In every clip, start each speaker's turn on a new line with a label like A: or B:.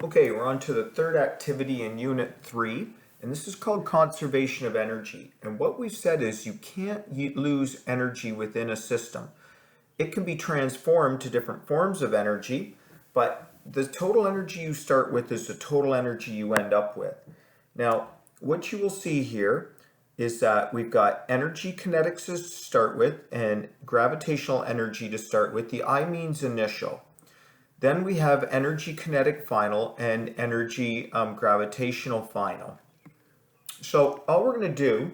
A: Okay, we're on to the third activity in Unit 3, and this is called conservation of energy. And what we've said is you can't lose energy within a system. It can be transformed to different forms of energy, but the total energy you start with is the total energy you end up with. Now, what you will see here is that we've got energy kinetics to start with and gravitational energy to start with. The I means initial. Then we have energy kinetic final and energy gravitational final. So all we're going to do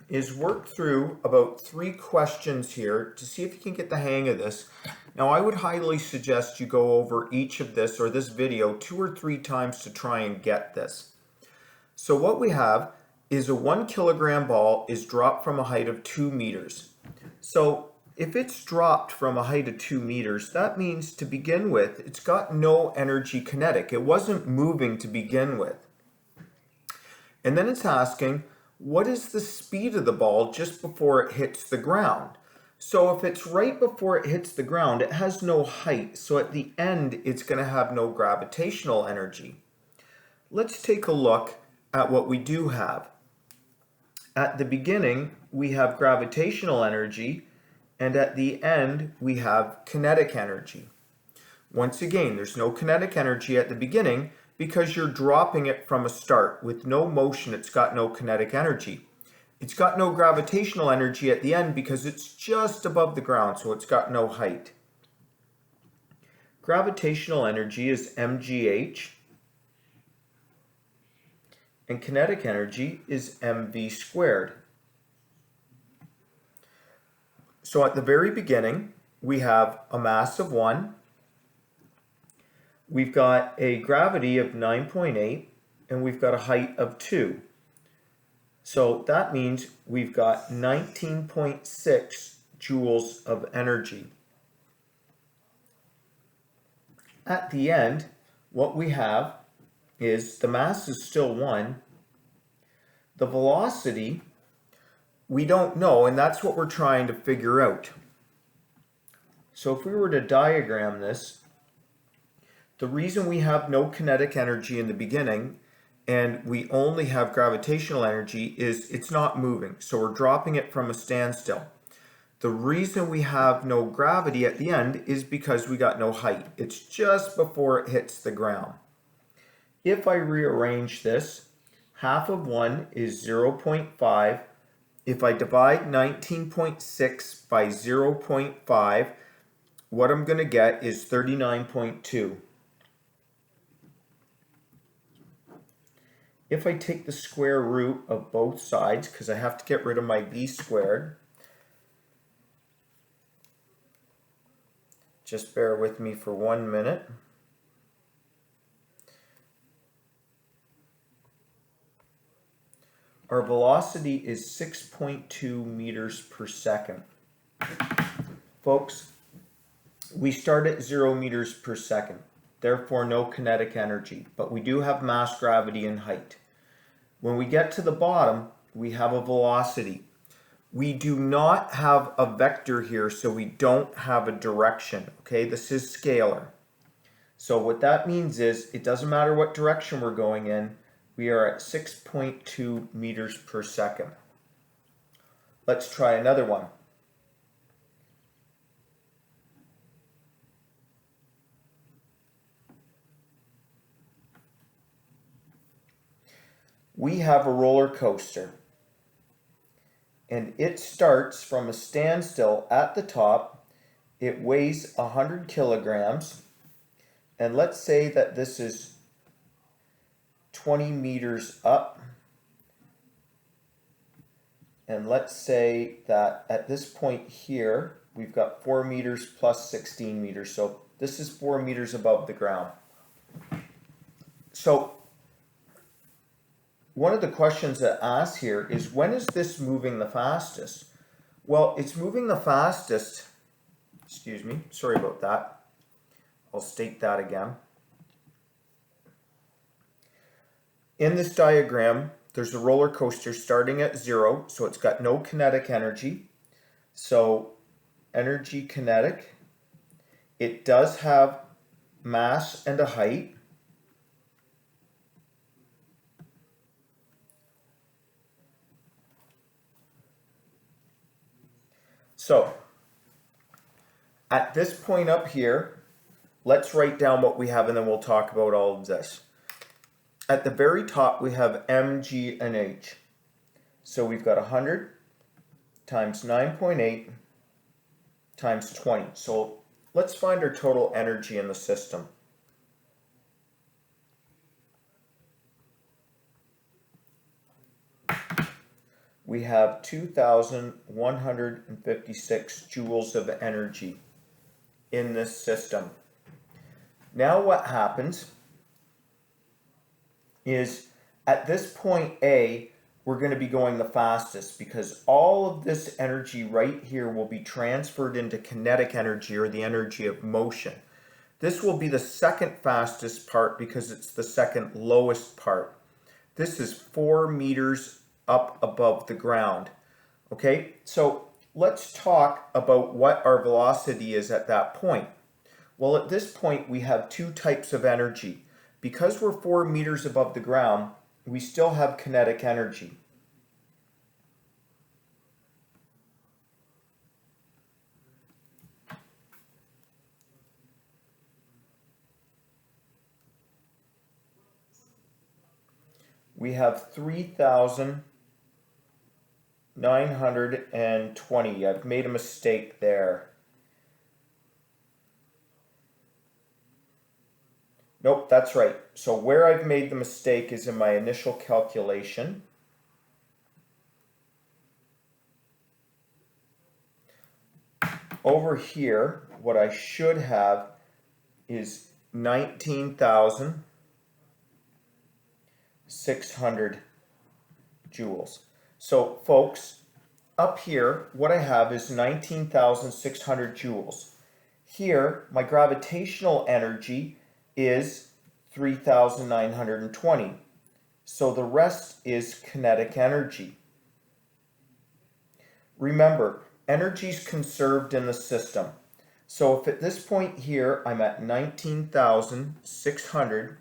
A: is work through about 3 questions here to see if you can get the hang of this. Now I would highly suggest you go over each of this or this video 2 or 3 times to try and get this. So what we have is a 1 kilogram ball is dropped from a height of 2 meters. So if it's dropped from a height of 2 meters, that means to begin with, it's got no energy kinetic. It wasn't moving to begin with. And then it's asking, what is the speed of the ball just before it hits the ground? So if it's right before it hits the ground, it has no height. So at the end, it's going to have no gravitational energy. Let's take a look at what we do have. At the beginning, we have gravitational energy, and at the end, we have kinetic energy. Once again, there's no kinetic energy at the beginning because you're dropping it from a start. With no motion, it's got no kinetic energy. It's got no gravitational energy at the end because it's just above the ground, so it's got no height. Gravitational energy is mgh, and kinetic energy is mv squared. So at the very beginning, we have a mass of 1. We've got a gravity of 9.8, and we've got a height of 2. So that means we've got 19.6 joules of energy. At the end, what we have is the mass is still 1. The velocity, we don't know, and that's what we're trying to figure out. So if we were to diagram this, the reason we have no kinetic energy in the beginning and we only have gravitational energy is it's not moving. So we're dropping it from a standstill. The reason we have no gravity at the end is because we got no height. It's just before it hits the ground. If I rearrange this, half of 1 is 0.5. If I divide 19.6 by 0.5, what I'm going to get is 39.2. If I take the square root of both sides, because I have to get rid of my b squared, just bear with me for 1 minute. Our velocity is 6.2 meters per second. Folks, we start at 0 meters per second, therefore no kinetic energy, but we do have mass, gravity, and height. When we get to the bottom, we have a velocity. We do not have a vector here, so we don't have a direction, okay? This is scalar. So what that means is it doesn't matter what direction we're going in, we are at 6.2 meters per second. Let's try another one. We have a roller coaster, and it starts from a standstill at the top. It weighs 100 kilograms, and let's say that this is 20 meters up, and let's say that at this point here we've got 4 meters plus 16 meters, so this is 4 meters above the ground. So one of the questions that asks here is, when is this moving the fastest? Well, it's moving the fastest, excuse me, sorry about that, I'll state that again. In this diagram, there's a roller coaster starting at 0, so it's got no kinetic energy. So energy kinetic, it does have mass and a height. So at this point up here, let's write down what we have and then we'll talk about all of this. At the very top we have M, G, and H. So we've got 100 times 9.8 times 20. So let's find our total energy in the system. We have 2,156 joules of energy in this system. Now what happens is at this point A, we're going to be going the fastest because all of this energy right here will be transferred into kinetic energy, or the energy of motion. This will be the second fastest part because it's the second lowest part. This is 4 meters up above the ground. Okay, so let's talk about what our velocity is at that point. Well, at this point we have two types of energy. Because we're 4 meters above the ground, we still have kinetic energy. We have 3,920. I've made a mistake there. Nope, that's right. So where I've made the mistake is in my initial calculation. Over here, what I should have is 19,600 joules. So folks, up here, what I have is 19,600 joules. Here, my gravitational energy is 3,920. So the rest is kinetic energy. Remember, energy is conserved in the system. So if at this point here I'm at 19,600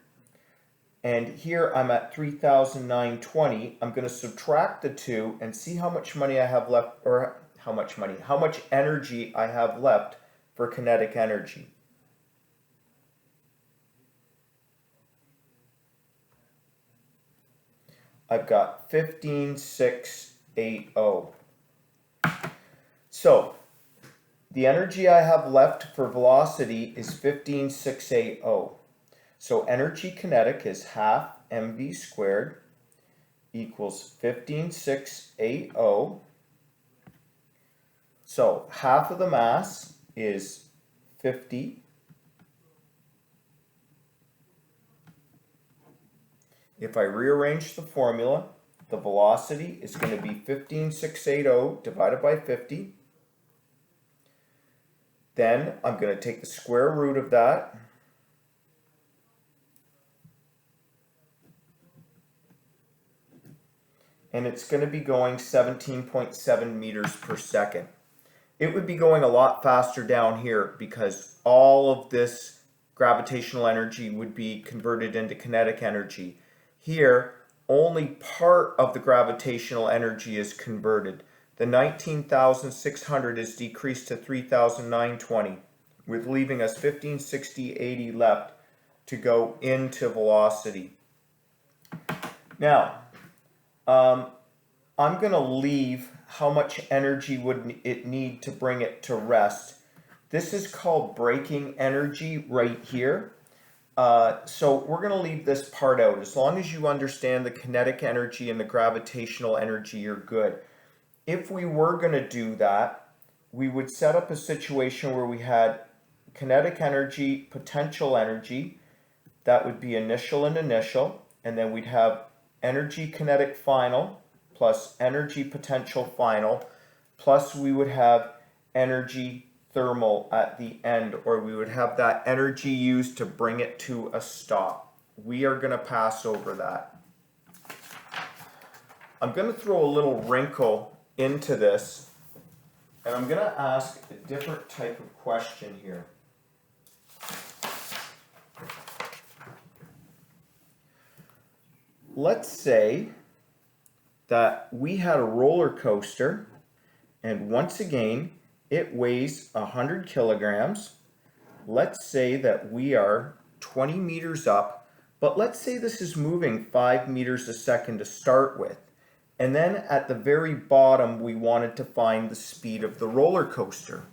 A: and here I'm at 3,920, I'm going to subtract the two and see how much money I have left, or how much energy I have left for kinetic energy. I've got 15,680. So the energy I have left for velocity is 15,680. So energy kinetic is half mv squared equals 15,680. So half of the mass is 50. If I rearrange the formula, the velocity is going to be 15,680 divided by 50. Then I'm going to take the square root of that. And it's going to be going 17.7 meters per second. It would be going a lot faster down here because all of this gravitational energy would be converted into kinetic energy. Here, only part of the gravitational energy is converted. The 19,600 is decreased to 3,920, with leaving us 15,680 left to go into velocity. Now, I'm going to leave how much energy would it need to bring it to rest. This is called braking energy right here. So we're going to leave this part out. As long as you understand the kinetic energy and the gravitational energy, you're good. If we were going to do that, we would set up a situation where we had kinetic energy, potential energy. That would be initial and initial. And then we'd have energy kinetic final plus energy potential final, plus we would have energy thermal at the end, or we would have that energy used to bring it to a stop. We are going to pass over that. I'm going to throw a little wrinkle into this, and I'm going to ask a different type of question here. Let's say that we had a roller coaster, and once again, it weighs 100 kilograms. Let's say that we are 20 meters up, but let's say this is moving 5 meters a second to start with. And then at the very bottom, we wanted to find the speed of the roller coaster.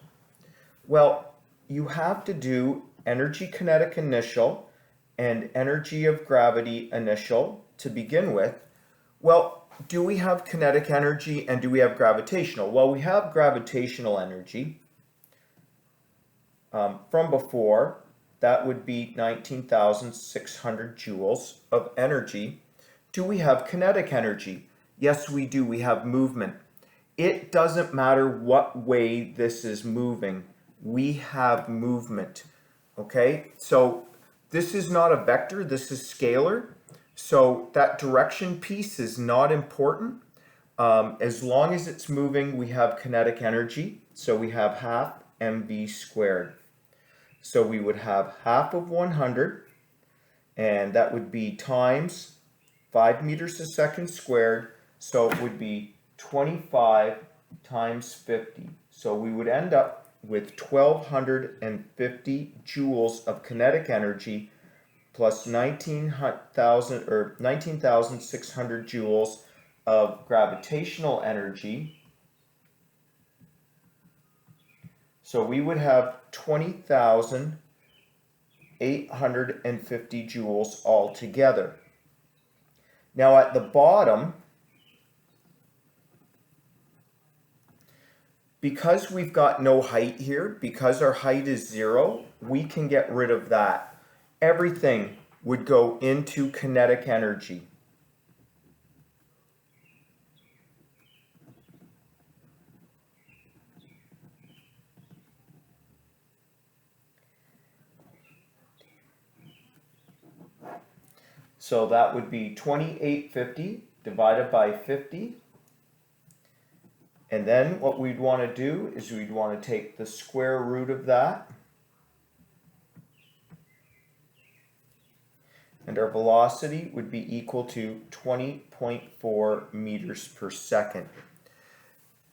A: Well, you have to do energy kinetic initial and energy of gravity initial to begin with. Well, do we have kinetic energy and do we have gravitational? Well, we have gravitational energy from before. That would be 19,600 joules of energy. Do we have kinetic energy? Yes, we do. We have movement. It doesn't matter what way this is moving. We have movement. Okay, so this is not a vector, this is scalar. So that direction piece is not important. As long as it's moving, we have kinetic energy. So we have half mv squared. So we would have half of 100, and that would be times 5 meters a second squared. So it would be 25 times 50. So we would end up with 1,250 joules of kinetic energy plus 19,600 joules of gravitational energy. So we would have 20,850 joules altogether. Now at the bottom, because we've got no height here, because our height is 0, we can get rid of that. Everything would go into kinetic energy. So that would be 2850 divided by 50. And then what we'd want to do is we'd want to take the square root of that. And our velocity would be equal to 20.4 meters per second.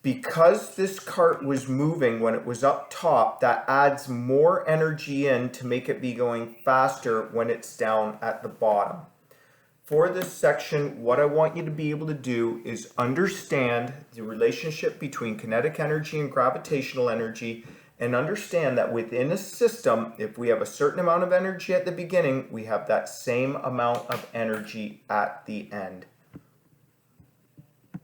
A: Because this cart was moving when it was up top, that adds more energy in to make it be going faster when it's down at the bottom. For this section, what I want you to be able to do is understand the relationship between kinetic energy and gravitational energy, and understand that within a system, if we have a certain amount of energy at the beginning, we have that same amount of energy at the end.